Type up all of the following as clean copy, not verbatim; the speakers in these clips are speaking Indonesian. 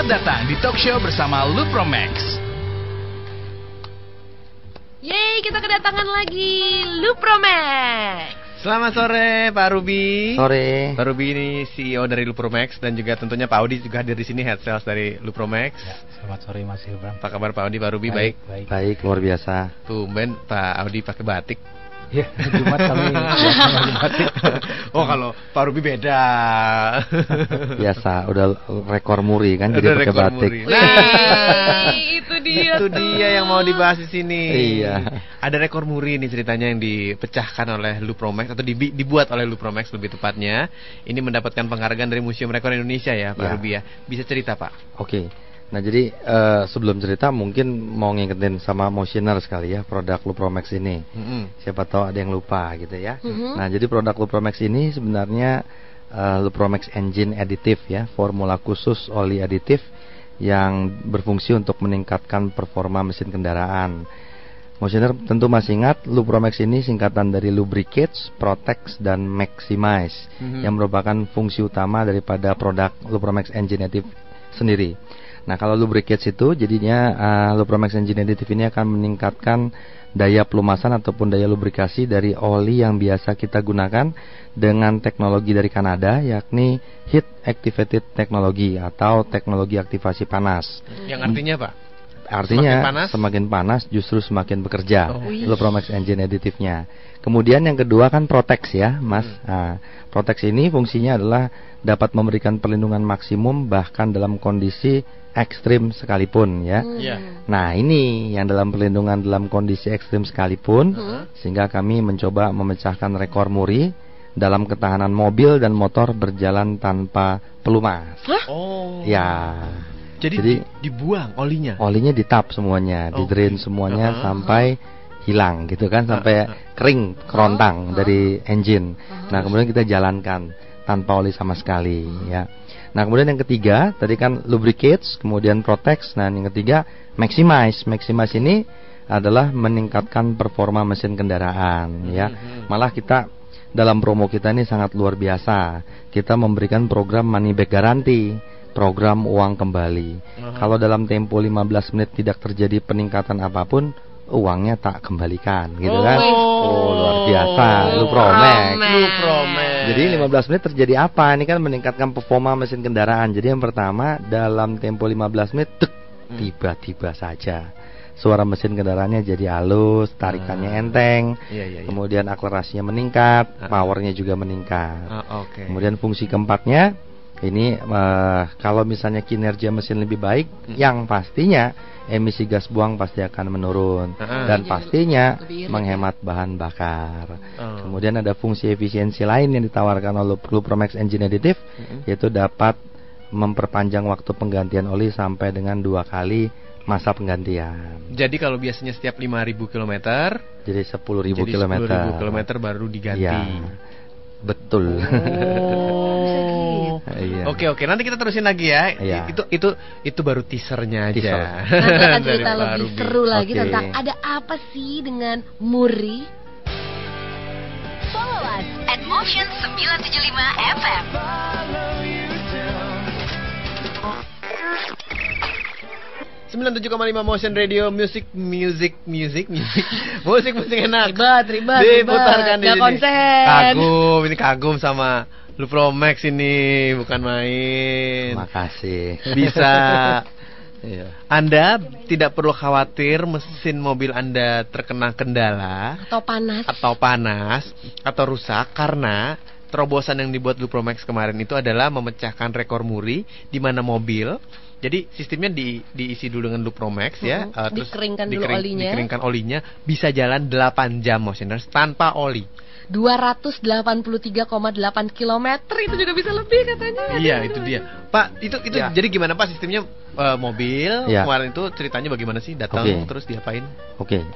Selamat datang di talk show bersama Lupromax. Yeay, kita kedatangan lagi Lupromax. Selamat sore Pak Ruby. Sore. Pak Ruby ini CEO dari Lupromax dan juga tentunya Pak Audi juga hadir di sini, head sales dari Lupromax. Ya, selamat sore Mas Hilbram. Apa kabar Pak Audi, Pak Ruby? Baik. Baik, luar biasa. Tumben Pak Audi pakai batik. Ya, Jumat kami batik. Oh, kalau Pak Ruby beda. Biasa, udah rekor muri kan, jadi pakai batik. Nah, itu dia. Itu dia yang mau dibahas di sini. Iya. Ada rekor muri nih ceritanya yang dipecahkan oleh Lupromax atau dibuat oleh Lupromax lebih tepatnya. Ini mendapatkan penghargaan dari Museum Rekor Indonesia ya, Pak Ruby ya. Bisa cerita Pak? Oke. Nah jadi sebelum cerita mungkin mau ngingetin sama Motioner sekali ya produk Lupromax ini. Siapa tahu ada yang lupa gitu ya. Nah jadi produk Lupromax ini sebenarnya Lupromax Engine Additive ya, formula khusus oli aditif yang berfungsi untuk meningkatkan performa mesin kendaraan. Motioner tentu masih ingat Lupromax ini singkatan dari Lubricates, Protects, dan Maximize yang merupakan fungsi utama daripada produk Lupromax Engine Additive sendiri. Nah kalau lubricates itu jadinya Lupromax Engine Additive ini akan meningkatkan daya pelumasan ataupun daya lubrikasi dari oli yang biasa kita gunakan dengan teknologi dari Kanada, yakni Heat Activated Technology atau teknologi aktivasi panas. Yang artinya Pak? Artinya semakin panas justru semakin bekerja Lupromax Engine Additive-nya. Kemudian yang kedua kan Protex ya Mas. Protex ini fungsinya adalah dapat memberikan perlindungan maksimum bahkan dalam kondisi ekstrim sekalipun ya. Nah ini yang dalam perlindungan dalam kondisi ekstrim sekalipun, sehingga kami mencoba memecahkan rekor muri dalam ketahanan mobil dan motor berjalan tanpa pelumas. Oh. Ya. Jadi dibuang olinya. Olinya ditap semuanya, di-drain semuanya sampai hilang gitu kan, sampai kering kerontang dari engine. Nah kemudian kita jalankan tanpa oli sama sekali ya. Nah kemudian yang ketiga tadi kan lubricates, kemudian protects. Nah yang ketiga maximize. Maximize ini adalah meningkatkan performa mesin kendaraan ya. Malah kita dalam promo kita ini sangat luar biasa. Kita memberikan program money back guarantee, program uang kembali. Kalau dalam tempo 15 menit tidak terjadi peningkatan apapun, uangnya tak kembalikan gitu kan. Oh luar biasa Lupromax. Jadi 15 menit terjadi apa? Ini kan meningkatkan performa mesin kendaraan. Jadi yang pertama dalam tempo 15 menit tiba-tiba saja suara mesin kendaraannya jadi halus, tarikannya enteng, kemudian akselerasinya meningkat, powernya juga meningkat. Kemudian fungsi keempatnya ini kalau misalnya kinerja mesin lebih baik, yang pastinya emisi gas buang pasti akan menurun dan pastinya menghemat bahan bakar. Kemudian ada fungsi efisiensi lain yang ditawarkan oleh Lupromax Engine Additive, yaitu dapat memperpanjang waktu penggantian oli sampai dengan 2 kali masa penggantian. Jadi kalau biasanya setiap 5.000 km, jadi 10.000 km. 10.000 km baru diganti. Ya, betul. Oke, nanti kita terusin lagi ya. Itu baru teasernya aja. Nanti akan cerita lebih seru lagi tentang ada apa sih dengan muri. Follow us at Motion 975 FM. Musik enak. Ribet. Diputarkan di sini. Konsen. Kagum sama Lupromax ini, bukan main. Makasih. Bisa. Anda tidak perlu khawatir mesin mobil Anda terkena kendala atau panas atau rusak, karena terobosan yang dibuat Lupromax kemarin itu adalah memecahkan rekor muri di mana mobil. Jadi sistemnya diisi dulu dengan Lupromax ya, terus dikeringkan olinya, bisa jalan 8 jam Motioners tanpa oli. 283,8 km itu juga bisa lebih katanya. Iya itu dia Pak, itu jadi gimana Pak sistemnya mobil kemarin itu ceritanya bagaimana sih, datang terus diapain?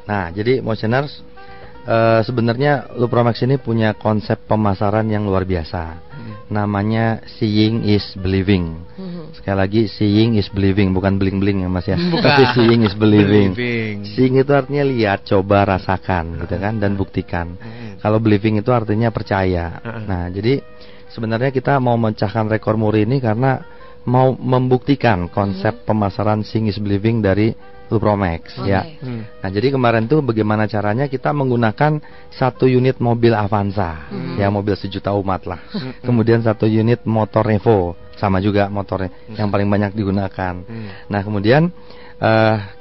Nah jadi Motioners sebenarnya Lupromax ini punya konsep pemasaran yang luar biasa. Namanya seeing is believing. Sekali lagi, seeing is believing, bukan bling-bling ya Mas ya. Tapi seeing is believing. Seeing itu artinya lihat, coba, rasakan gitu kan, dan buktikan. Kalau believing itu artinya percaya. Nah, jadi sebenarnya kita mau memecahkan rekor muri ini karena mau membuktikan konsep pemasaran Seeing is Believing dari Lupromax ya. Nah, jadi kemarin tuh bagaimana caranya kita menggunakan 1 unit mobil Avanza, ya mobil sejuta umat lah. Kemudian 1 unit motor Evo, sama juga motornya yang paling banyak digunakan. Nah, kemudian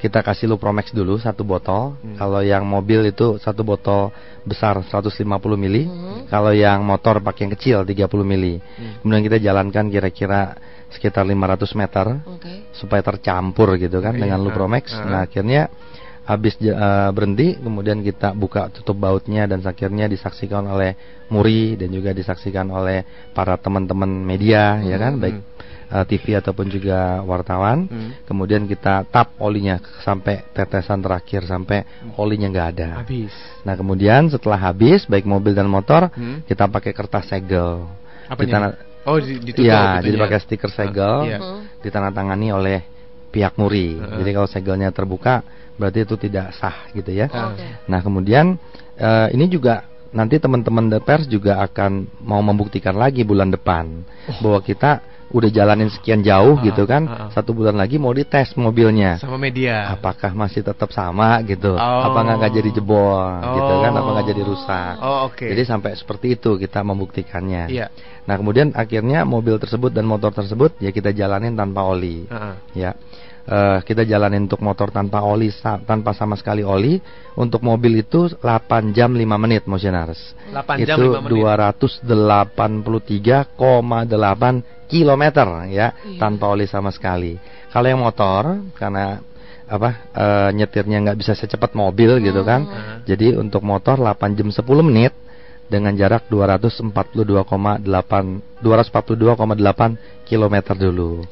kita kasih Lupromax dulu 1 botol. Kalau yang mobil itu 1 botol besar 150 mili. Kalau yang motor pakai yang kecil 30 mili. Kemudian kita jalankan kira-kira sekitar 500 meter supaya tercampur gitu kan dengan Lupromax. Nah, akhirnya habis berhenti, kemudian kita buka tutup bautnya dan akhirnya disaksikan oleh Muri dan juga disaksikan oleh para teman-teman media ya kan, baik TV ataupun juga wartawan. Kemudian kita tap olinya sampai tetesan terakhir, sampai olinya nggak ada. Habis. Nah, kemudian setelah habis baik mobil dan motor, kita pakai kertas segel. Oh, ditutup ya, gitu jadi pakai stiker segel, ditandatangani oleh pihak Muri. Jadi kalau segelnya terbuka, berarti itu tidak sah gitu ya. Nah, kemudian ini juga nanti teman-teman The Pers juga akan mau membuktikan lagi bulan depan bahwa kita udah jalanin sekian jauh gitu kan, 1 bulan lagi mau dites mobilnya sama media, apakah masih tetap sama gitu, apa nggak jadi jebol gitu kan, apa nggak jadi rusak. Jadi sampai seperti itu kita membuktikannya. Nah, kemudian akhirnya mobil tersebut dan motor tersebut ya kita jalanin tanpa oli. Ya, kita jalanin untuk motor tanpa oli, tanpa sama sekali oli. Untuk mobil itu 8 jam 5 menit Motioners. 8 itu jam 5 menit. 283,8 kilometer ya, tanpa oli sama sekali. Kalau yang motor karena nyetirnya nggak bisa secepat mobil gitu kan. Jadi untuk motor 8 jam 10 menit dengan jarak 242,8 kilometer dulu.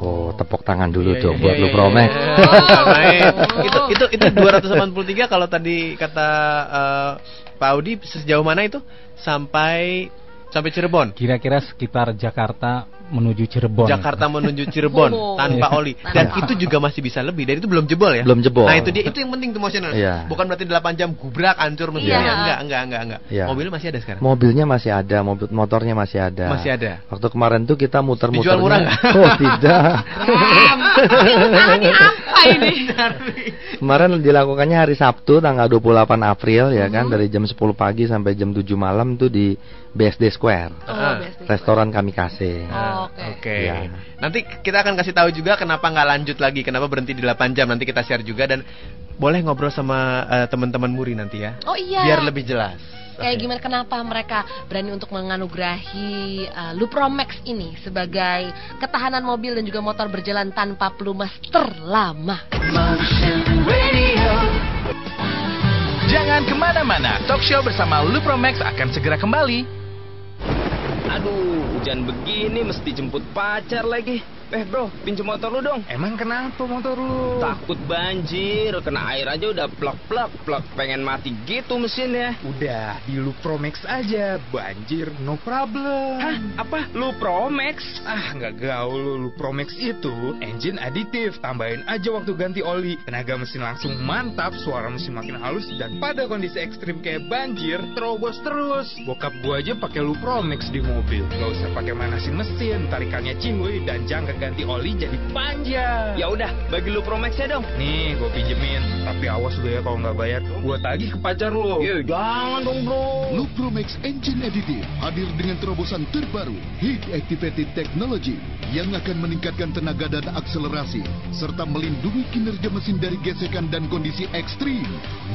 Oh, tepuk tangan dulu tuh buat Lupromax. Itu 283 kalau tadi kata Pak Audi sejauh mana itu sampai Cirebon? Kira-kira sekitar Jakarta menuju Cirebon. Tanpa oli. Dan itu juga masih bisa lebih. Dan itu belum jebol ya? Belum jebol. Nah, itu dia, itu yang penting tuh Motioners. Bukan berarti 8 jam gubrak hancur mesinnya. Enggak. Mobilnya masih ada sekarang. Mobilnya masih ada, motornya masih ada. Masih ada. Waktu kemarin tuh kita muter-muter. Dijual murah nggak? Oh, tidak. Apa ini? Kemarin dilakukannya hari Sabtu tanggal 28 April ya kan, dari jam 10 pagi sampai jam 7 malam tuh di BSD Square. Restoran Kamikaze. Oke. Ya. Nanti kita akan kasih tahu juga kenapa nggak lanjut lagi, kenapa berhenti di 8 jam. Nanti kita share juga dan boleh ngobrol sama teman-teman Muri nanti ya. Oh iya. Biar lebih jelas. Kayak gimana, kenapa mereka berani untuk menganugerahi Lupromax ini sebagai ketahanan mobil dan juga motor berjalan tanpa pelumas terlama. Jangan kemana-mana, talk show bersama Lupromax akan segera kembali. Aduh, hujan begini mesti jemput pacar lagi. Bro, pinjam motor lu dong. Emang kenapa motor lu? Takut banjir, kena air aja udah plak, pengen mati gitu mesinnya. Udah, di Lupromax aja, banjir no problem. Hah? Apa? Lupromax? Nggak gaul. Lupromax itu engine aditif, tambahin aja waktu ganti oli. Tenaga mesin langsung mantap, suara mesin makin halus, dan pada kondisi ekstrim kayak banjir, terobos terus. Bokap gua aja pakai Lupromax di mobil. Gak usah pakai manasin mesin, tarikannya cinguy, dan jangka ganti oli jadi panjang. Ya udah, bagi Lupromax ya dong. Nih, gue pinjemin. Tapi awas lu ya kalau nggak bayar, gue tagih ke pacar lu. Ya jangan dong bro. Lupromax Engine Additive hadir dengan terobosan terbaru Heat Activated Technology yang akan meningkatkan tenaga dan akselerasi serta melindungi kinerja mesin dari gesekan dan kondisi ekstrim.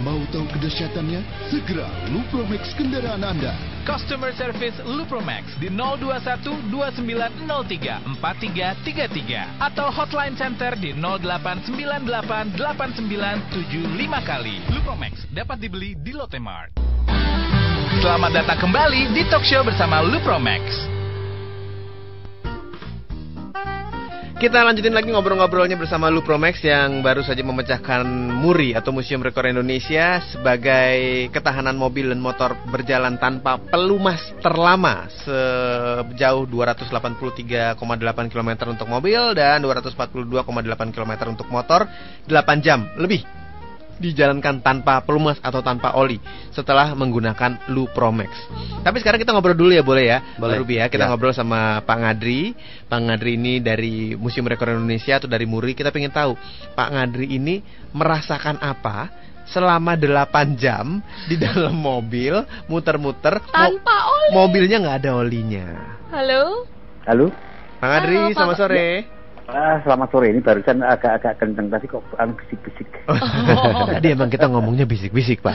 Mau tahu kedahsyatannya? Segera Lupromax kendaraan Anda. Customer Service Lupromax di 021 2903 4333 atau hotline center di 0898 8975 kali. Lupromax dapat dibeli di Lotte Mart. Selamat datang kembali di talk show bersama Lupromax. Kita lanjutin lagi ngobrol-ngobrolnya bersama Lupromax yang baru saja memecahkan muri atau Museum Rekor Indonesia sebagai ketahanan mobil dan motor berjalan tanpa pelumas terlama sejauh 283,8 km untuk mobil dan 242,8 km untuk motor, 8 jam lebih. dijalankan tanpa pelumas atau tanpa oli setelah menggunakan Lupromex. Tapi sekarang kita ngobrol dulu ya, boleh ya? Boleh. Ruby ya, kita ngobrol sama Pak Ngadri. Pak Ngadri ini dari Museum Rekor Indonesia atau dari MURI. Kita pengen tahu Pak Ngadri ini merasakan apa selama 8 jam di dalam mobil muter-muter tanpa oli. Mobilnya nggak ada olinya. Halo. Halo. Pak Ngadri, selamat sore. Selamat sore, ini barusan agak kenceng tadi kok bisik-bisik. Tadi emang kita ngomongnya bisik-bisik, Pak.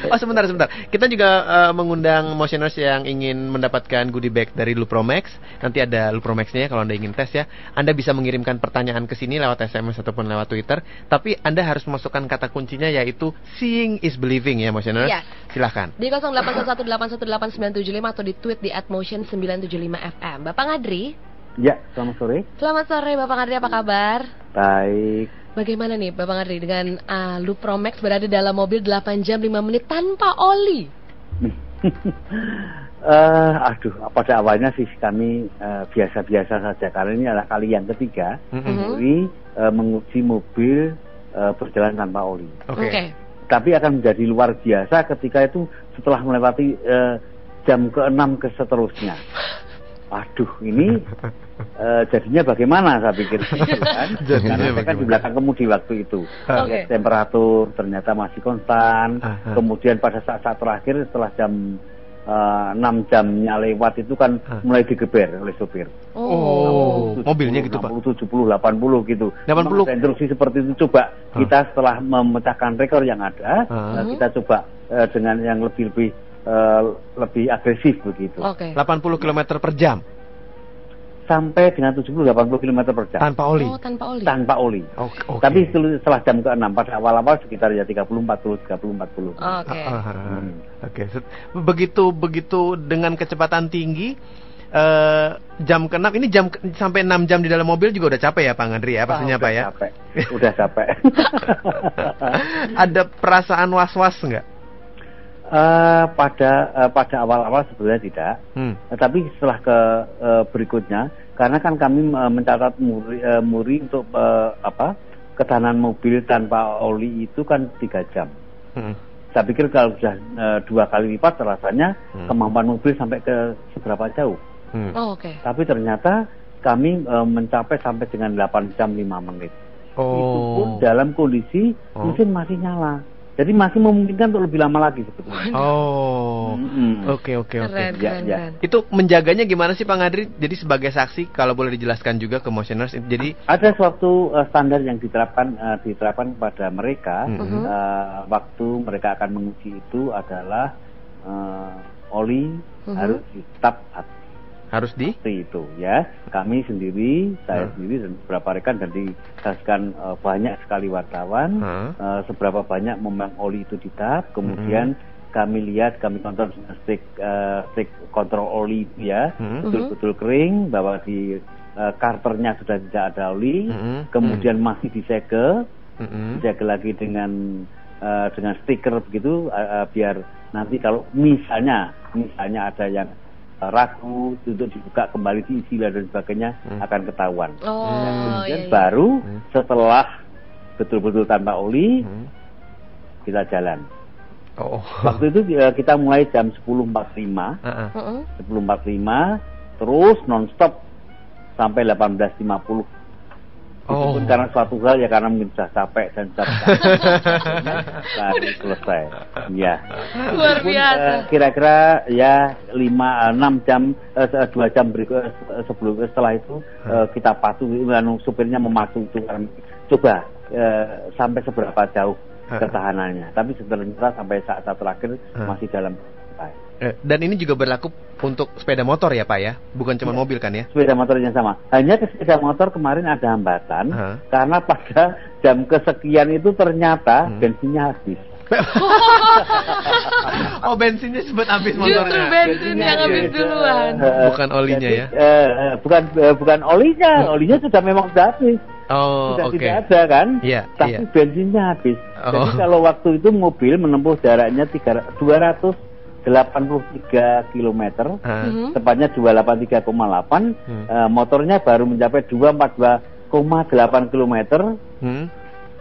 Oh, sebentar. Kita juga mengundang motioners yang ingin mendapatkan goodie bag dari Lupromex. Nanti ada Lupromex-nya kalau Anda ingin tes ya. Anda bisa mengirimkan pertanyaan ke sini lewat SMS ataupun lewat Twitter. Tapi Anda harus masukkan kata kuncinya yaitu seeing is believing ya, motioners. Yes. Silahkan. Di 081181181895 atau di tweet di @motion975fm. Bapak Ngadri? Ya, selamat sore. Selamat sore Bapak Ngadri, apa kabar? Baik. Bagaimana nih Bapak Ngadri dengan Lupromex berada dalam mobil 8 jam 5 menit tanpa oli? Pada awalnya sih kami biasa-biasa saja karena ini adalah kali yang ketiga menguji mobil berjalan tanpa oli. Oke. Tapi akan menjadi luar biasa ketika itu setelah melewati jam ke-6 ke seterusnya. Aduh, ini jadinya bagaimana saya pikir kan? Karena saya kan di belakang kemudi waktu itu. Temperatur ternyata masih konstan. Kemudian pada saat terakhir setelah jam 6 jamnya lewat itu kan mulai digeber oleh sopir. Mobilnya gitu, Pak. 70, 80 gitu. 80. Instruksi seperti itu coba kita setelah memecahkan rekor yang ada, kita coba dengan yang lebih agresif begitu. 80 km per jam sampai dengan 70-80 km per jam tanpa oli. Tanpa oli. Tapi setelah jam ke-6 pada awal-awal sekitar ya 30-40. Oke. Begitu dengan kecepatan tinggi jam ke-6 ini sampai 6 jam di dalam mobil juga udah capek ya Pak Ngadri ya pastinya Pak ya. Udah capek. Ada perasaan was-was nggak? Pada awal-awal sebenarnya tidak, tapi setelah berikutnya, karena kan kami mencatat MURI untuk ketahanan mobil tanpa oli itu kan 3 jam. Saya pikir kalau sudah 2 kali lipat rasanya kemampuan mobil sampai ke seberapa jauh. Tapi ternyata kami mencapai sampai dengan 8 jam 5 menit. Itu pun dalam kondisi mesin masih nyala. Jadi masih memungkinkan untuk lebih lama lagi sebetulnya. Oke. Keren. Itu menjaganya gimana sih Pak Ngadri? Jadi sebagai saksi kalau boleh dijelaskan juga ke motioners. Jadi ada suatu standar yang diterapkan kepada mereka waktu mereka akan menguji itu adalah oli harus tetap harus itu ya. Kami sendiri, saya sendiri dan beberapa rekan dan disaksikan banyak sekali wartawan seberapa banyak memang oli itu ditap. Kemudian kami kontrol stick kontrol oli itu ya, betul-betul kering, bahwa di karternya sudah tidak ada oli, kemudian masih disegel lagi dengan stiker begitu, biar nanti kalau misalnya ada yang ragu untuk dibuka kembali diisi dan sebagainya akan ketahuan. Kemudian baru setelah betul-betul tanpa oli kita jalan. Waktu itu kita mulai jam 10.45 terus non-stop sampai 18.50. Itu pun karena suatu hal ya, karena mungkin sudah capek dan baru selesai. Ya. Luar biasa. Kira-kira ya 2 jam setelah itu kita patuh, supirnya memacu itu karena coba sampai seberapa jauh ketahanannya. Tapi ternyata sampai saat terakhir masih dalam. Dan ini juga berlaku untuk sepeda motor ya Pak ya? Bukan cuma mobil kan ya? Sepeda motor yang sama. Hanya sepeda motor kemarin ada hambatan karena pada jam kesekian itu ternyata bensinnya habis. Bensinnya sempat habis motornya. Justru bensin yang habis duluan. Bukan olinya ya? Bukan olinya sudah memang sudah habis. Tidak ada kan? Tapi bensinnya habis. Jadi kalau waktu itu mobil menempuh jaraknya 283 km, tepatnya 283,8, motornya baru mencapai 242,8 km.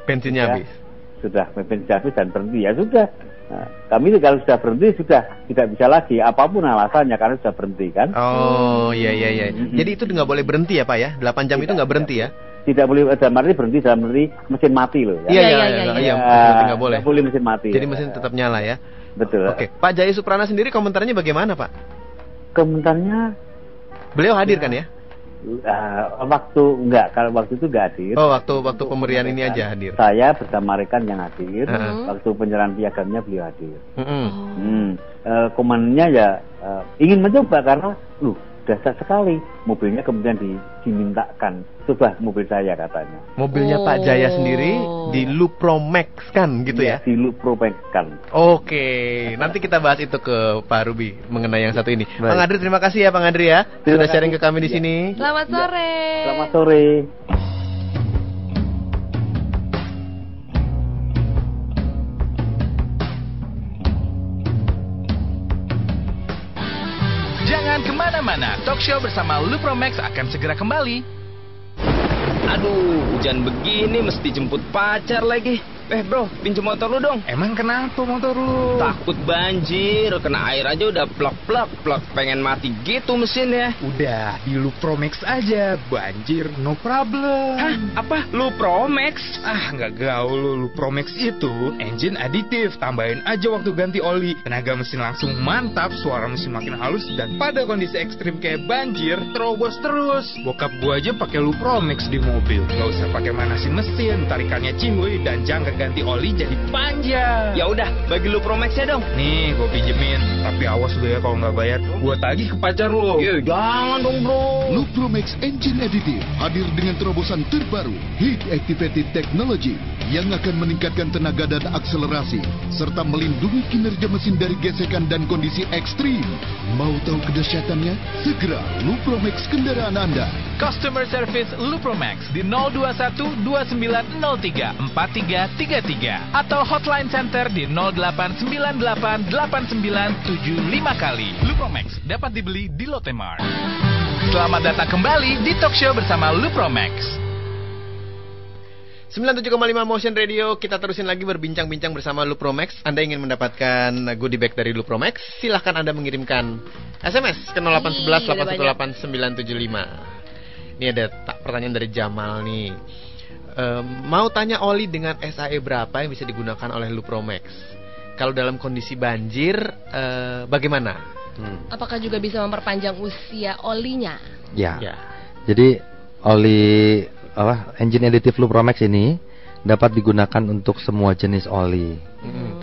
Bensinnya habis. sudah bensin habis dan berhenti, ya sudah. Nah, kami kalau sudah berhenti sudah tidak bisa lagi, apapun alasannya karena sudah berhenti kan. Oh iya. Jadi itu nggak boleh berhenti ya Pak ya? 8 jam itu nggak berhenti ya? Tidak boleh, dalam arti berhenti dalam arti mesin mati loh ya. Iya, berhenti nggak boleh. Nggak boleh mesin mati. Jadi mesin tetap nyala ya? Betul. Oke, Pak Jaya Suprana sendiri komentarnya bagaimana Pak? Komentarnya, beliau hadir kan ya? Kalau waktu itu nggak hadir. Oh, waktu pemberian ini aja hadir. Saya bersama rekan yang hadir. Waktu penyerahan piagamnya beliau hadir. Komennya ya ingin mencoba karena dasar sekali mobilnya kemudian dimintakan, coba mobil saya katanya. Mobilnya Pak Jaya sendiri di Lupromex kan gitu ya? Di Lupromex kan. Oke, nanti kita bahas itu ke Pak Ruby mengenai yang satu ini. Bang Adri, terima kasih ya Bang Adri ya, sudah sharing ke kami di sini. Selamat sore. Selamat sore. Jangan kemana-mana, talk show bersama Lupromex akan segera kembali. Aduh, hujan begini mesti jemput pacar lagi. Bro, pinjam motor lu dong. Emang kenapa motor lu? Takut banjir, kena air aja udah plak, pengen mati gitu mesinnya. Udah, di Lupromex aja, banjir no problem. Hah? Apa? Lupromex? Nggak gaul lu. Lupromex itu engine aditif, tambahin aja waktu ganti oli. Tenaga mesin langsung mantap, suara mesin makin halus, dan pada kondisi ekstrim kayak banjir, terobos terus. Bokap gua aja pakai Lupromex di mobil. Nggak usah pakai manasin mesin, tarikannya cihuy, dan jangka ganti oli jadi panjang. Ya udah, bagi Lupromex ya dong. Nih, gue pinjemin. Tapi awas lu ya kalau nggak bayar, gue tagih ke pacar lu. Jangan dong bro. Lupromex Engine Additive hadir dengan terobosan terbaru Heat Activated Technology yang akan meningkatkan tenaga dan akselerasi serta melindungi kinerja mesin dari gesekan dan kondisi ekstrim. Mau tahu kedahsyatannya? Segera Lupromex kendaraan Anda. Customer Service Lupromex di 021 2903 4333 atau hotline center di 0898 8975 kali. Lupromex dapat dibeli di Lotemar. Selamat datang kembali di talk show bersama Lupromex. 97,5 Motion Radio, kita terusin lagi berbincang-bincang bersama Lupromex. Anda ingin mendapatkan goodie bag dari Lupromex? Silahkan Anda mengirimkan SMS ke 0811 818 975. Ini ada pertanyaan dari Jamal nih. Mau tanya oli dengan SAE berapa yang bisa digunakan oleh Lupromex? Kalau dalam kondisi banjir, bagaimana? Apakah juga bisa memperpanjang usia olinya? Ya. Jadi oli engine additive Lupromex ini dapat digunakan untuk semua jenis oli.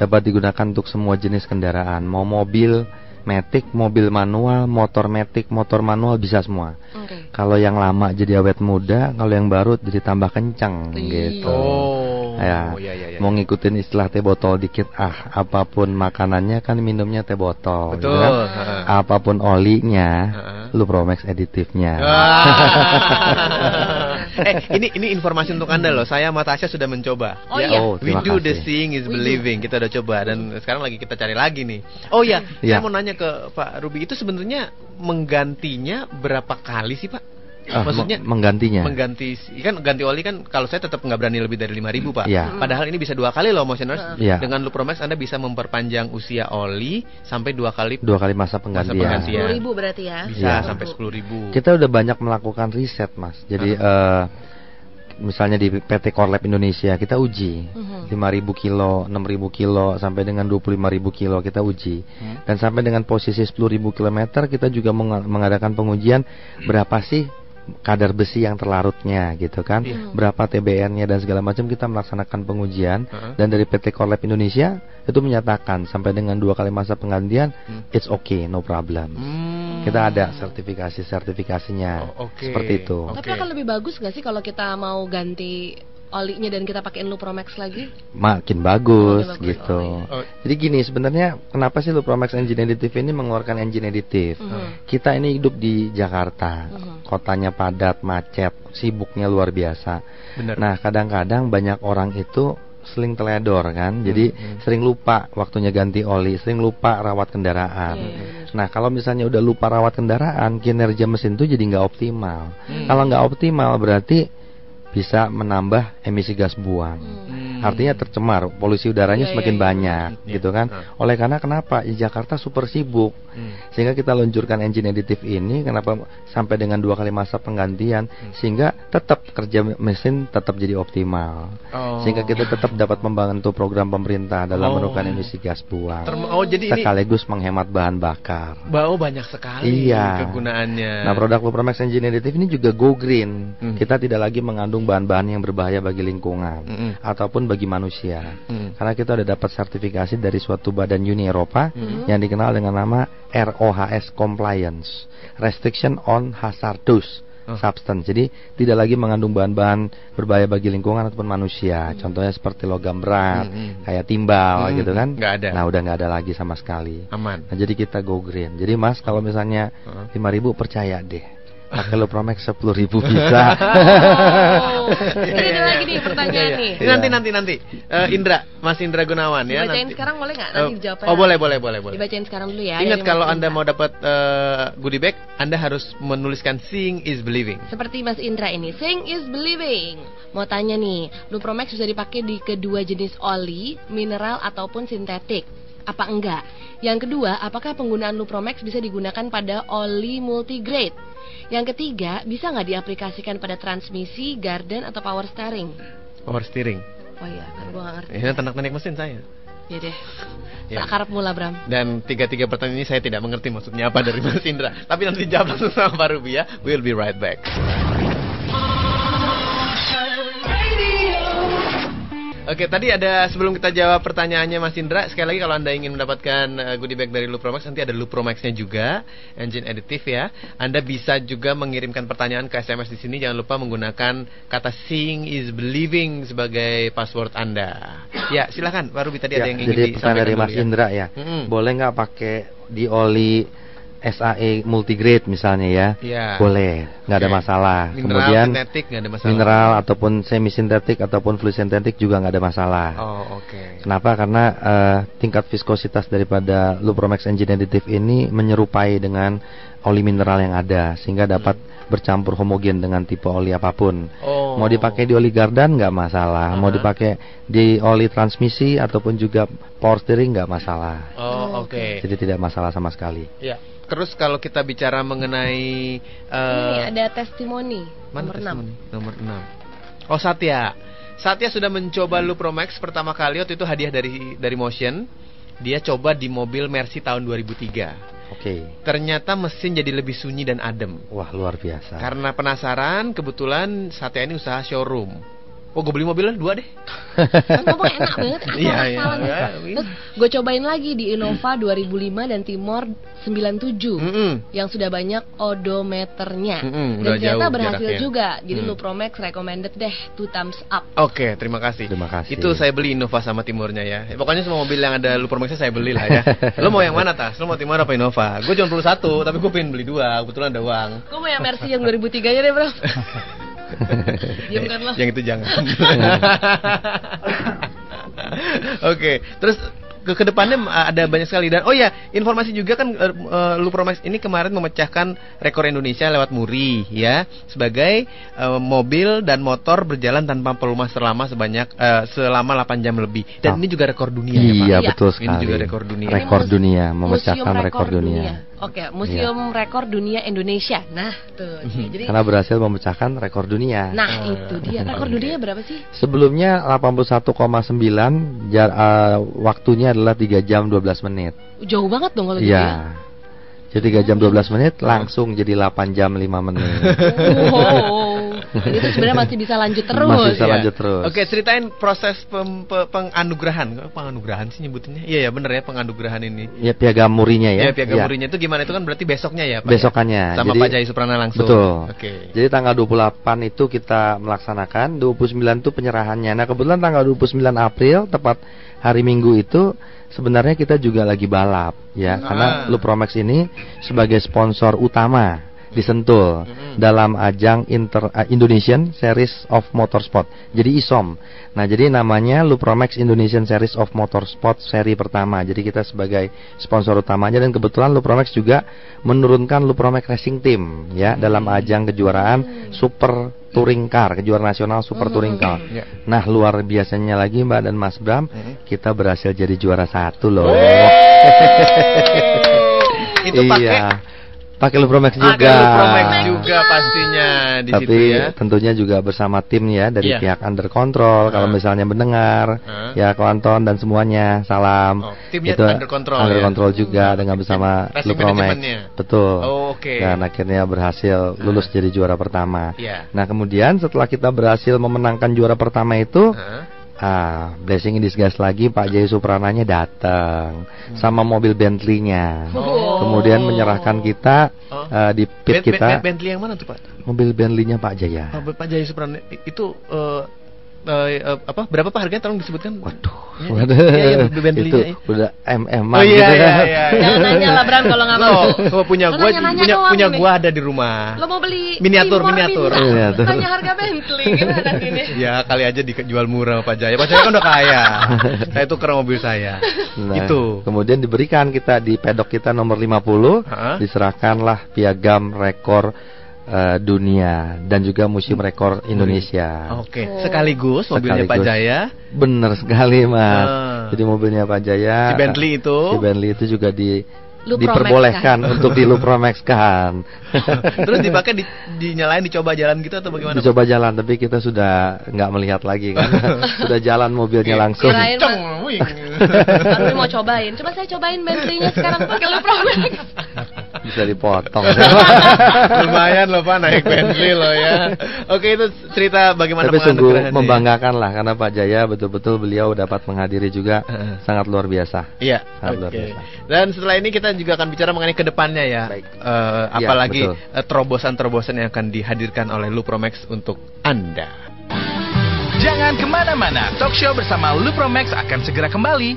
Dapat digunakan untuk semua jenis kendaraan, mau mobil matic, mobil manual, motor matic, motor manual, bisa semua. Kalau yang lama jadi awet muda, kalau yang baru jadi tambah kencang gitu. Mau ngikutin istilah teh botol dikit, apapun makanannya kan minumnya teh botol. Betul. Gitu kan? Apapun olinya, Lupromex additive-nya. Ini informasi untuk Anda loh. Saya sama Tasya sudah mencoba. We do the seeing is believing. Kita udah coba dan sekarang lagi kita cari lagi nih. Saya mau nanya ke Pak Ruby, itu sebenarnya menggantinya berapa kali sih Pak? Maksudnya mengganti oli kan kalau saya tetap nggak berani lebih dari 5.000 Pak. Padahal ini bisa 2 kali loh Motioners. Dengan Lupromex Anda bisa memperpanjang usia oli sampai 2 kali masa penggantian. 10.000 berarti ya. Bisa sampai 10.000. Kita udah banyak melakukan riset Mas. Jadi misalnya di PT Korlap Indonesia kita uji 5.000 kilo, 6.000 kilo sampai dengan 25.000 kilo kita uji. Dan sampai dengan posisi 10.000 km kita juga mengadakan pengujian berapa sih kadar besi yang terlarutnya gitu kan, berapa TBN-nya dan segala macam. Kita melaksanakan pengujian dan dari PT Korlap Indonesia itu menyatakan sampai dengan 2 kali masa penggantian it's okay, no problem. Kita ada sertifikasinya seperti itu. Tapi akan lebih bagus nggak sih kalau kita mau ganti olinya dan kita pakein Lupromex lagi? Makin bagus gitu. Jadi gini, sebenarnya kenapa sih Lupromex Engine Additive ini mengeluarkan engine additive? Kita ini hidup di Jakarta, kotanya padat, macet, sibuknya luar biasa. Nah, kadang-kadang banyak orang itu sering teledor kan, jadi sering lupa waktunya ganti oli, sering lupa rawat kendaraan. Nah, kalau misalnya udah lupa rawat kendaraan, kinerja mesin itu jadi nggak optimal. Kalau nggak optimal berarti bisa menambah emisi gas buang. Artinya tercemar, polusi udaranya semakin banyak, gitu kan. Oleh karena kenapa? Jakarta super sibuk, sehingga kita luncurkan engine additive ini. Kenapa sampai dengan 2 kali masa penggantian, sehingga tetap kerja mesin tetap jadi optimal, sehingga kita tetap dapat membantu program pemerintah dalam menurunkan emisi gas buang. Jadi sekaligus menghemat bahan bakar. Banyak sekali kegunaannya. Nah, produk Lupromax Engine Additive ini juga go green. Kita tidak lagi mengandung bahan-bahan yang berbahaya bagi lingkungan ataupun bagi manusia. Karena kita sudah dapat sertifikasi dari suatu badan Uni Eropa yang dikenal dengan nama ROHS Compliance, Restriction on Hazardous Substance. Jadi tidak lagi mengandung bahan-bahan berbahaya bagi lingkungan ataupun manusia. Contohnya seperti logam berat, kayak timbal gitu kan. Nggak ada. Nah, udah nggak ada lagi sama sekali. Aman. Nah, jadi kita go green. Jadi Mas, kalau misalnya 5.000 percaya deh, pakai Lupromax 10.000 bisa. Ini ada lagi nih pertanyaan nih. Nanti. Mas Indra Gunawan ya. Dibacain sekarang boleh nggak? Nanti dijawabnya. Boleh. Dibacain sekarang dulu ya. Ingat, kalau Anda mau dapat goodie bag, Anda harus menuliskan seeing is believing. Seperti Mas Indra ini, seeing is believing. Mau tanya nih, Lupromax bisa dipakai di kedua jenis oli, mineral ataupun sintetik? Apa enggak? Yang kedua, apakah penggunaan Lupromax bisa digunakan pada oli multigrade? Yang ketiga, bisa nggak diaplikasikan pada transmisi, garden, atau power steering? Power steering. Oh iya, kan gue nggak ngerti. Ini ternak-ternik mesin saya. Ya deh. Akarap mula, Bram. Dan 3 pertanyaan ini saya tidak mengerti maksudnya apa dari Mas Indra. Tapi nanti jawab langsung sama Pak Ruby ya. We'll be right back. Oke, tadi ada, sebelum kita jawab pertanyaannya Mas Indra, sekali lagi kalau Anda ingin mendapatkan goodie bag dari Lupromax, nanti ada Lupromax-nya juga, engine additive ya. Anda bisa juga mengirimkan pertanyaan ke SMS di sini. Jangan lupa menggunakan kata seeing is believing sebagai password Anda. Ya, silakan Pak Ruby, tadi ada yang ingin disampaikan. Jadi pertanyaan dari Mas Indra ya, boleh nggak pakai di oli SAE multigrade misalnya ya, boleh, nggak ada masalah. Mineral, kemudian sintetik nggak ada masalah. Mineral ataupun semi sintetik ataupun fluid sintetik juga nggak ada masalah. Kenapa? Karena tingkat viskositas daripada Lupromax Engine Additive ini menyerupai dengan oli mineral yang ada, sehingga dapat bercampur homogen dengan tipe oli apapun. Mau dipakai di oli gardan nggak masalah, mau dipakai di oli transmisi ataupun juga power steering nggak masalah. Jadi tidak masalah sama sekali. Ya. Terus kalau kita bicara mengenai ini ada testimoni nomor 6. Nomor 6. Satya sudah mencoba Lupromax pertama kali, waktu itu hadiah dari Motion. Dia coba di mobil Mercy tahun 2003. Ternyata mesin jadi lebih sunyi dan adem. Wah, luar biasa. Karena penasaran, kebetulan Satya ini usaha showroom. Gue beli mobilnya 2 deh. Kan ngomong enak banget. Terus gue cobain lagi di Innova 2005 dan Timor 97 yang sudah banyak odometernya. Dan ternyata berhasil juga. Jadi Lupromax recommended deh, 2 thumbs up. Oke, terima kasih. Itu saya beli Innova sama Timornya ya. Pokoknya semua mobil yang ada Lupromaxnya saya beli lah ya. Lo mau yang mana, Tas? Lo mau Timor apa Innova? Gue cuma perlu 1, tapi gue pengen beli 2. Kebetulan ada uang. Gue mau yang Mercy yang 2003 aja deh, bro. Diam kan lo. Yang itu jangan. Oke, terus ke depannya ada banyak sekali. Dan informasi juga kan Lupromax ini kemarin memecahkan rekor Indonesia lewat Muri ya, sebagai mobil dan motor berjalan tanpa pelumas selama 8 jam lebih. Dan ini juga rekor dunia ya, Pak. Betul sekali. Ini juga rekor dunia. Rekor dunia, memecahkan rekor dunia. Museum Rekor Dunia Indonesia. Nah, tuh. Jadi karena berhasil memecahkan rekor dunia. Nah, itu dia. Rekor dunia berapa sih? Sebelumnya 81,9, waktunya adalah 3 jam 12 menit. Jauh banget dong kalau gitu ya. Jadi 3 jam 12 menit langsung jadi 8 jam 5 menit. Itu sebenarnya masih bisa lanjut terus. Masih bisa lanjut terus. Oke, ceritain proses penganugerahan. Penganugerahan sih nyebutnya. Iya ya, bener ya, penganugerahan ini. Ya, piagam Murinya ya. Iya, piagam Murinya itu gimana? Itu kan berarti besoknya ya, Pak. Besokannya. Sama Pak Jai Suprana langsung. Betul. Jadi tanggal 28 itu kita melaksanakan, 29 itu penyerahannya. Nah, kebetulan tanggal 29 April tepat hari Minggu itu sebenarnya kita juga lagi balap ya, karena Lupromax ini sebagai sponsor utama di Sentul dalam ajang Indonesian Series of Motorsport. Jadi ISOM. Nah, jadi namanya Lupromex Indonesian Series of Motorsport seri pertama. Jadi kita sebagai sponsor utamanya, dan kebetulan Lupromex juga menurunkan Lupromex Racing Team ya dalam ajang kejuaraan Super Touring Car, kejuaraan nasional Super Touring Car. Nah, luar biasanya lagi Mbak dan Mas Bram, kita berhasil jadi juara 1 loh. Itu pakai Lupromex juga. Lupromex juga pastinya di Tapi situ ya. tentunya juga bersama tim ya dari pihak Under Control. Kalau misalnya mendengar, ya Konton dan semuanya, salam. Timnya itu Under Control. Under Control juga dengan bersama Lupromex. Betul. Dan akhirnya berhasil lulus jadi juara pertama. Nah, kemudian setelah kita berhasil memenangkan juara pertama itu, blessing in disguise lagi, Pak Jaya Suprananya datang sama mobil Bentley-nya. Kemudian menyerahkan kita di pit kita. Bentley yang mana tuh Pak? Mobil Bentley-nya Pak Jaya. Pak Jaya Suprana itu berapa Pak harganya, tolong disebutkan? Waduh. Itu udah MM. Jangan nanya lah Bram kalau nggak mau. Kalau punya gua ada di rumah. Lo mau beli miniatur. Tanya harga Bentley gimana sini? Ya kali aja dijual murah Pak Jaya. Pak Jaya kan udah kaya. Saya tukar mobil saya. Nah, itu. Kemudian diberikan kita di pedok kita nomor 50, diserahkanlah piagam rekor dunia dan juga museum rekor Indonesia. Sekaligus mobilnya Pak Jaya. Bener sekali Mas. Jadi mobilnya Pak Jaya, si Bentley itu juga diperbolehkan untuk di Lupromex-kan. Terus dipakai dinyalain, dicoba jalan gitu atau bagaimana? Dicoba jalan, tapi kita sudah nggak melihat lagi kan. Sudah jalan mobilnya langsung. Tapi mau cobain. Coba saya cobain Bentley-nya sekarang pakai Lupromex. Bisa dipotong. Lumayan loh Pak naik Bentley loh ya. Oke, itu cerita bagaimana. Tapi sungguh membanggakan lah, karena Pak Jaya betul-betul beliau dapat menghadiri juga sangat luar biasa. Iya. Luar biasa. Dan setelah ini kita juga akan bicara mengenai kedepannya ya. Apalagi terobosan-terobosan yang akan dihadirkan oleh Lupromex untuk Anda. Jangan kemana-mana, talk show bersama Lupromex akan segera kembali.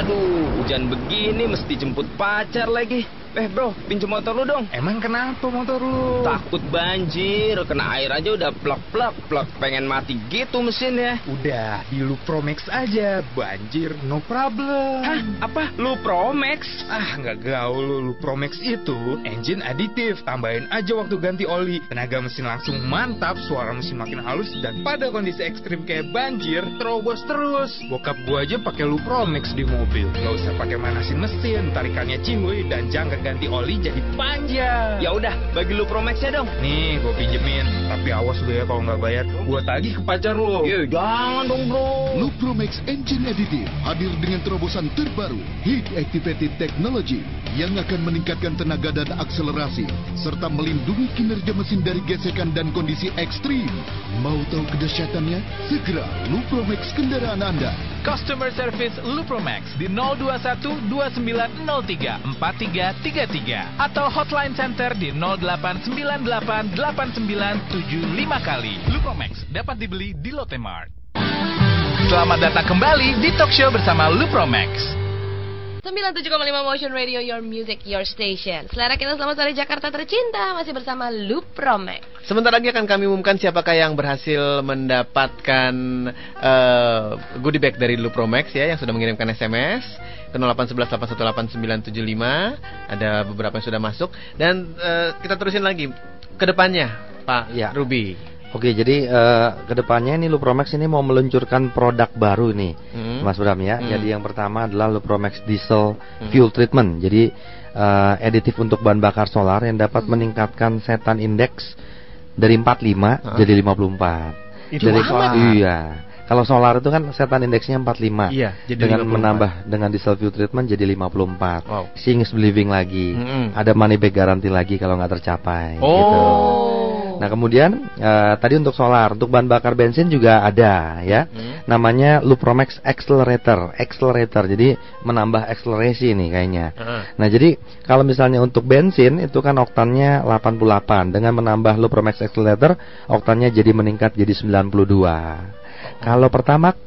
Aduh, hujan begini mesti jemput pacar lagi. Bro, pinjam motor lu dong. Emang kenapa motor lu? Takut banjir, kena air aja udah plak, pengen mati gitu mesinnya. Udah, di Lupromex aja, banjir no problem. Hah? Apa? Lupromex? Nggak gaul lu. Lupromex itu engine aditif, tambahin aja waktu ganti oli. Tenaga mesin langsung mantap, suara mesin makin halus, dan pada kondisi ekstrim kayak banjir, terobos terus. Bokap gua aja pakai Lupromex di mobil. Gak usah pakai manasin mesin, tarikannya cihuy, dan jangka ganti oli jadi panjang. Ya udah, bagi Lupromex-nya dong. Nih, gue pinjemin. Tapi awas lu ya kalau nggak bayar, gue tagih ke pacar lu. Jangan dong bro. Lupromex Engine Additive hadir dengan terobosan terbaru Heat Activated Technology yang akan meningkatkan tenaga dan akselerasi serta melindungi kinerja mesin dari gesekan dan kondisi ekstrim. Mau tahu kedahsyatannya? Segera Lupromex kendaraan Anda. Customer Service Lupromex di 021 2903 4333 atau Hotline Center di 0898 8975 kali. Lupromex dapat dibeli di Lotte Mart. Selamat datang kembali di talk show bersama Lupromex. 97,5 Motion Radio, your music, your station. Selera kita selamat sore Jakarta tercinta, masih bersama Lupromex. Sebentar lagi akan kami umumkan siapakah yang berhasil mendapatkan goodie bag dari Lupromex ya, yang sudah mengirimkan SMS ke 0811818975. Ada beberapa yang sudah masuk dan kita terusin lagi ke depannya, Pak Ruby. Oke, jadi kedepannya ini Lupromex ini mau meluncurkan produk baru nih, Mas Bram ya. Jadi yang pertama adalah Lupromex Diesel Fuel Treatment. Jadi aditif untuk bahan bakar solar yang dapat meningkatkan setan indeks dari 45 jadi 54. Itu dari solar. Iya. Kalau solar itu kan setan indeksnya 45. Iya, jadi dengan 54. menambah dengan diesel fuel treatment jadi 54. Wow. Seeing believing lagi. Ada money back garanti lagi kalau nggak tercapai gitu. Nah, kemudian tadi untuk solar, untuk bahan bakar bensin juga ada ya. Namanya Lupromex Accelerator. Jadi menambah akselerasi nih kayaknya. Nah, jadi kalau misalnya untuk bensin itu kan oktannya 88. Dengan menambah Lupromex Accelerator, oktannya jadi meningkat jadi 92. Kalau Pertamax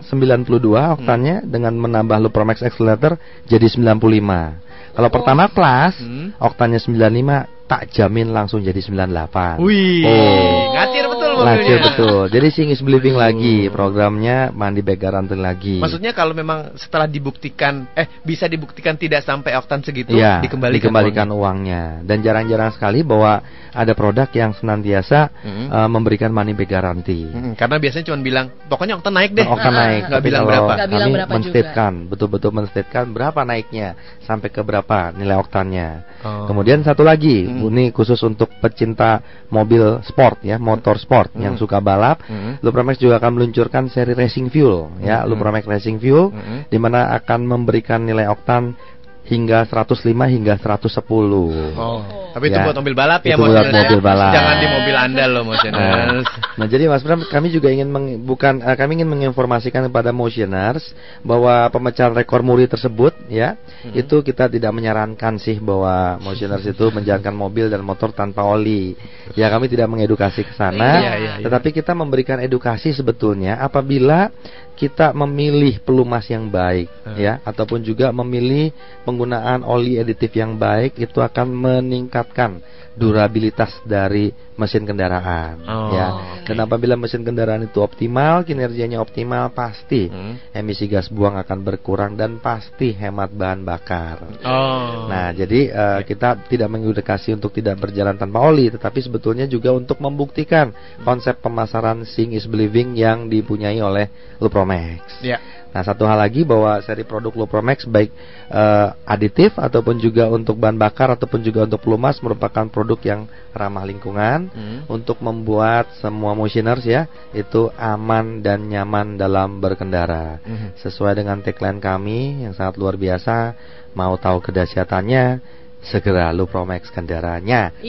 92 oktannya dengan menambah Lupromex Accelerator jadi 95. Kalau Pertamax Plus oktannya 95 tak jamin langsung jadi 98. Wih, ngacir betul mobilnya. Ngacir betul. Jadi Seeing is Believing lagi, programnya money back guarantee lagi. Maksudnya kalau memang setelah dibuktikan, bisa dibuktikan tidak sampai oktan segitu, ya, dikembalikan uangnya. Dan jarang-jarang sekali bahwa ada produk yang senantiasa memberikan money back guarantee. Karena biasanya cuma bilang, pokoknya oktan naik deh. Oktan naik, nggak bilang berapa. Kami men-statekan, betul-betul men-statekan berapa naiknya, sampai ke berapa nilai oktannya. Kemudian satu lagi, ini khusus untuk pecinta mobil sport ya, motor sport yang suka balap. Lupromax juga akan meluncurkan seri Racing Fuel ya, Lupromax Racing Fuel, di mana akan memberikan nilai oktan hingga 105 hingga 110. Tapi itu buat mobil balap ya, buat mobil balap. Jangan di mobil Anda loh, Motioners. Nah, jadi Mas Bram, kami juga ingin kami ingin menginformasikan kepada Motioners bahwa pemecahan rekor muri tersebut ya, itu kita tidak menyarankan sih bahwa Motioners itu menjalankan mobil dan motor tanpa oli. Ya, kami tidak mengedukasi ke sana, tetapi kita memberikan edukasi sebetulnya apabila kita memilih pelumas yang baik ya, ataupun juga memilih penggunaan oli aditif yang baik, itu akan meningkatkan durabilitas dari mesin kendaraan ya. Dan apabila mesin kendaraan itu optimal, kinerjanya optimal, pasti emisi gas buang akan berkurang dan pasti hemat bahan bakar. Nah, jadi kita tidak mengedukasi untuk tidak berjalan tanpa oli, tetapi sebetulnya juga untuk membuktikan konsep pemasaran Seeing is Believing yang dipunyai oleh Lupromax. Nah, satu hal lagi bahwa seri produk Lupromax baik aditif ataupun juga untuk bahan bakar ataupun juga untuk pelumas merupakan produk yang ramah lingkungan untuk membuat semua Motioners ya itu aman dan nyaman dalam berkendara. Sesuai dengan tagline kami yang sangat luar biasa, mau tahu kedahsyatannya, segera Lupromax kendaraannya.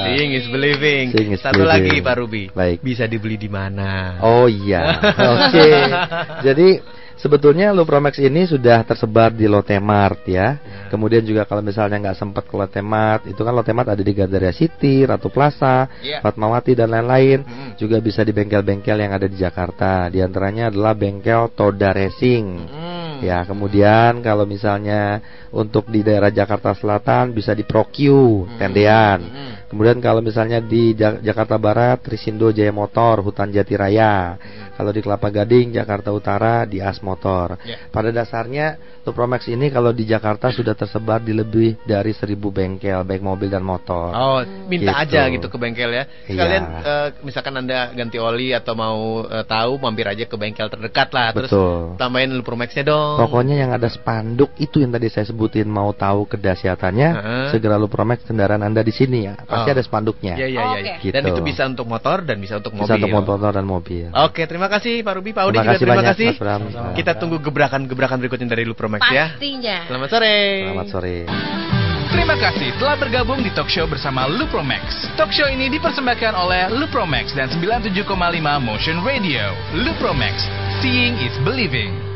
Seeing is Believing. Satu lagi Pak Ruby. Baik. Bisa dibeli di mana? Oh iya. Oke. Jadi sebetulnya Lupromax ini sudah tersebar di Lotemart ya. Kemudian juga kalau misalnya nggak sempat ke Lotemart, itu kan Lotemart ada di Gandaria City, Ratu Plaza, Fatmawati dan lain-lain. Juga bisa di bengkel-bengkel yang ada di Jakarta. Di antaranya adalah bengkel Toda Racing. Ya, kemudian kalau misalnya untuk di daerah Jakarta Selatan bisa di ProQ, Tendean. Kemudian kalau misalnya di Jakarta Barat, Trisindo Jaya Motor, Hutan Jati Raya. Kalau di Kelapa Gading, Jakarta Utara, di As Motor. Pada dasarnya Lupromax ini kalau di Jakarta sudah tersebar di lebih dari 1000 bengkel, baik mobil dan motor. Minta aja gitu ke bengkel ya. Sekalian misalkan Anda ganti oli atau mau tahu, mampir aja ke bengkel terdekat lah. Terus tambahin Lupromaxnya dong. Pokoknya yang ada spanduk itu yang tadi saya sebutin, mau tahu kedahsyatannya, segera Lupromax kendaraan Anda di sini ya. Pasti ada spanduknya. Gitu. Dan itu bisa untuk motor dan bisa untuk mobil. Bisa untuk motor dan mobil. Oke, terima kasih Pak Ruby, Pak Audi juga terima kasih. Kita tunggu gebrakan-gebrakan berikutnya dari Lupromax ya. Pastinya. Selamat sore. Selamat sore. Terima kasih telah bergabung di Talk Show bersama Lupromax. Talk Show ini dipersembahkan oleh Lupromax dan 97,5 Motion Radio. Lupromax, Seeing is Believing.